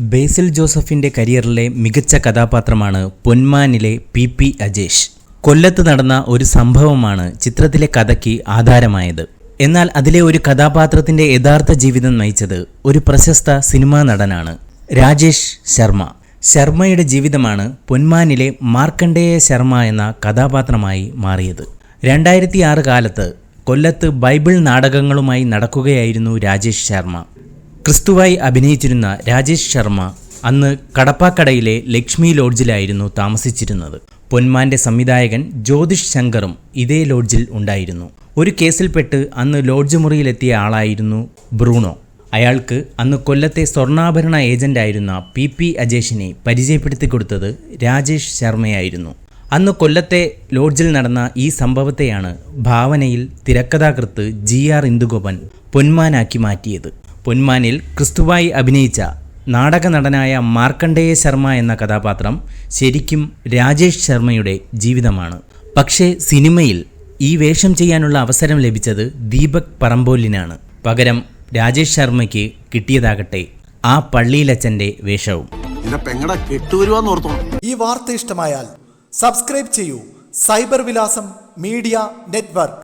ബേസിൽ ജോസഫിന്റെ കരിയറിലെ മികച്ച കഥാപാത്രമാണ് പൊന്മാനിലെ പി അജേഷ്. കൊല്ലത്ത് നടന്ന ഒരു സംഭവമാണ് ചിത്രത്തിലെ കഥയ്ക്ക് ആധാരമായത്. എന്നാൽ അതിലെ ഒരു കഥാപാത്രത്തിന്റെ യഥാർത്ഥ ജീവിതം നയിച്ചത് ഒരു പ്രശസ്ത സിനിമാ നടനാണ്, രാജേഷ് ശർമ്മ. ശർമ്മയുടെ ജീവിതമാണ് പൊന്മാനിലെ മാർക്കണ്ഡേയ ശർമ്മ എന്ന കഥാപാത്രമായി മാറിയത്. 2006 കാലത്ത് കൊല്ലത്ത് ബൈബിൾ നാടകങ്ങളുമായി നടക്കുകയായിരുന്നു രാജേഷ് ശർമ്മ. ക്രിസ്തുവായി അഭിനയിച്ചിരുന്ന രാജേഷ് ശർമ്മ അന്ന് കടപ്പാക്കടയിലെ ലക്ഷ്മി ലോഡ്ജിലായിരുന്നു താമസിച്ചിരുന്നത്. പൊന്മാന്റെ സംവിധായകൻ ജ്യോതിഷ് ശങ്കറും ഇതേ ലോഡ്ജിൽ ഉണ്ടായിരുന്നു. ഒരു കേസിൽപ്പെട്ട് അന്ന് ലോഡ്ജ് മുറിയിലെത്തിയ ആളായിരുന്നു ബ്രൂണോ. അയാൾക്ക് അന്ന് കൊല്ലത്തെ സ്വർണ്ണാഭരണ ഏജന്റായിരുന്ന പി അജേഷിനെ പരിചയപ്പെടുത്തി കൊടുത്തത് രാജേഷ് ശർമ്മയായിരുന്നു. അന്ന് കൊല്ലത്തെ ലോഡ്ജിൽ നടന്ന ഈ സംഭവത്തെയാണ് ഭാവനയിൽ തിരക്കഥാകൃത്ത് GR ഇന്ദുഗോപൻ പൊന്മാനാക്കി മാറ്റിയത്. പൊന്മാനിൽ ക്രിസ്തുവായി അഭിനയിച്ച നാടക നടനായ മാർക്കണ്ഡേയ ശർമ്മ എന്ന കഥാപാത്രം ശരിക്കും രാജേഷ് ശർമ്മയുടെ ജീവിതമാണ്. പക്ഷേ സിനിമയിൽ ഈ വേഷം ചെയ്യാനുള്ള അവസരം ലഭിച്ചത് ദീപക് പറമ്പോലിനാണ്. പകരം രാജേഷ് ശർമ്മയ്ക്ക് കിട്ടിയതാകട്ടെ ആ പള്ളിയിലച്ചന്റെ വേഷവും. ഈ വാർത്ത ഇഷ്ടമായാൽ സബ്സ്ക്രൈബ് ചെയ്യൂ. സൈബർ വിലാസം മീഡിയ നെറ്റ്വർക്ക്.